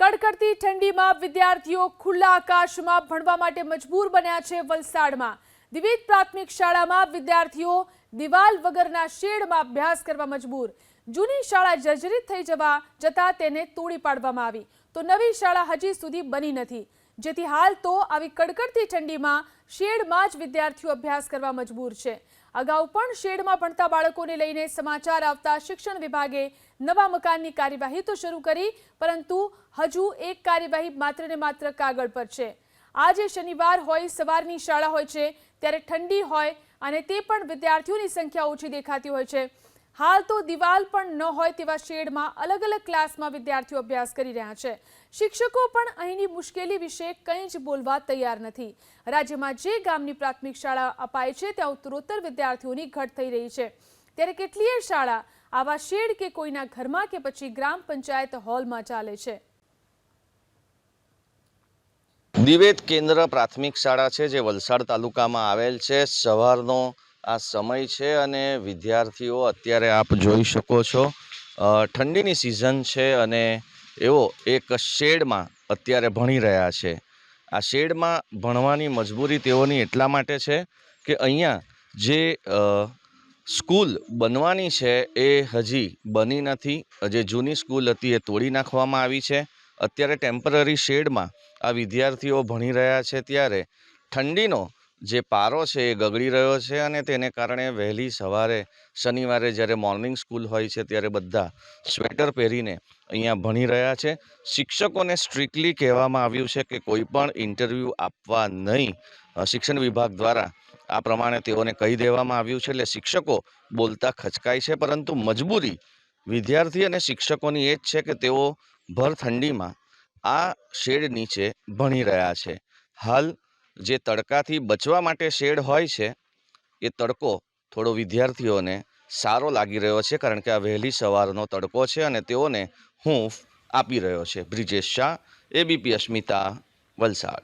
કડકડતી ઠંડીમાં વિદ્યાર્થીઓ ખુલ્લા આકાશમાં ભણવા માટે મજબૂર બન્યા છે। વલસાડમાં વિવિધ પ્રાથમિક શાળામાં વિદ્યાર્થીઓ દિવાલ વગરના શેડમાં અભ્યાસ કરવા મજબૂર। જૂની શાળા જર્જરિત થઈ જતા તેને તોડી પાડવામાં આવી તો નવી શાળા હજી સુધી બની નથી, જેથી હાલ તો આવી કડકડતી ઠંડીમાં શેડમાં જ વિદ્યાર્થીઓ અભ્યાસ કરવા મજબૂર છે। અગાઉ પણ શેડમાં ભણતા બાળકોને લઈને સમાચાર આવતા શિક્ષણ વિભાગે નવા મકાનની કાર્યવાહી તો શરૂ કરી, પરંતુ હજુ એક કાર્યવાહી માત્ર ને માત્ર કાગળ પર છે। આજે શનિવાર હોય, સવારની શાળા હોય છે, ત્યારે ઠંડી હોય અને તે પણ વિદ્યાર્થીઓની સંખ્યા ઓછી દેખાતી હોય છે। હાલ તો દિવાલ પણ ન હોય તેવા શેડમાં અલગ અલગ ક્લાસમાં વિદ્યાર્થીઓ અભ્યાસ કરી રહ્યા છે। શિક્ષકો પણ અહીંની મુશ્કેલી વિશે કંઈ જ બોલવા તૈયાર નથી। રાજ્યમાં જે ગામની પ્રાથમિક શાળા અપાય છે ત્યાં ઉત્તરોત્તર વિદ્યાર્થીઓની ઘટ થઈ રહી છે, ત્યારે કેટલીય શાળા આવા શેડ કે કોઈના ઘરમાં કે પછી ગ્રામ પંચાયત હોલમાં ચાલે છે। દિવેદ કેન્દ્ર પ્રાથમિક શાળા છે જે વલસાડ તાલુકામાં આવેલ છે। સવારનો આ સમય છે અને વિદ્યાર્થીઓ અત્યારે આપ જોઈ શકો છો ઠંડીની સિઝન છે અને એવો એક શેડમાં અત્યારે ભણી રહ્યા છે। આ શેડમાં ભણવાની મજબૂરી તેઓની એટલા માટે છે કે અહીંયા જે સ્કૂલ બનવાની છે એ હજી બની નથી। જે જૂની સ્કૂલ હતી એ તોડી નાખવામાં આવી છે। અત્યારે ટેમ્પરરી શેડમાં આ વિદ્યાર્થીઓ ભણી રહ્યા છે, ત્યારે ઠંડીનો જે પારો છે એ ગગડી રહ્યો છે અને તેને કારણે વહેલી સવારે શનિવારે જ્યારે મોર્નિંગ સ્કૂલ હોય છે ત્યારે બધા સ્વેટર પહેરીને અહીંયા ભણી રહ્યા છે। શિક્ષકોને સ્ટ્રિક્ટલી કહેવામાં આવ્યું છે કે કોઈ પણ ઇન્ટરવ્યૂ આપવા નહીં। શિક્ષણ વિભાગ દ્વારા આ પ્રમાણે તેઓને કહી દેવામાં આવ્યું છે, એટલે શિક્ષકો બોલતા ખચકાય છે, પરંતુ મજબૂરી વિદ્યાર્થી અને શિક્ષકોની એ જ છે કે તેઓ ભર ઠંડીમાં આ શેડ નીચે ભણી રહ્યા છે। હાલ જે તડકાથી બચવા માટે શેડ હોય છે એ તડકો થોડો વિદ્યાર્થીઓને સારો લાગી રહ્યો છે, કારણ કે આ વહેલી સવારનો તડકો છે અને તેઓને હૂંફ આપી રહ્યો છે। બ્રિજેશ શાહ, ABP અસ્મિતા, વલસાડ।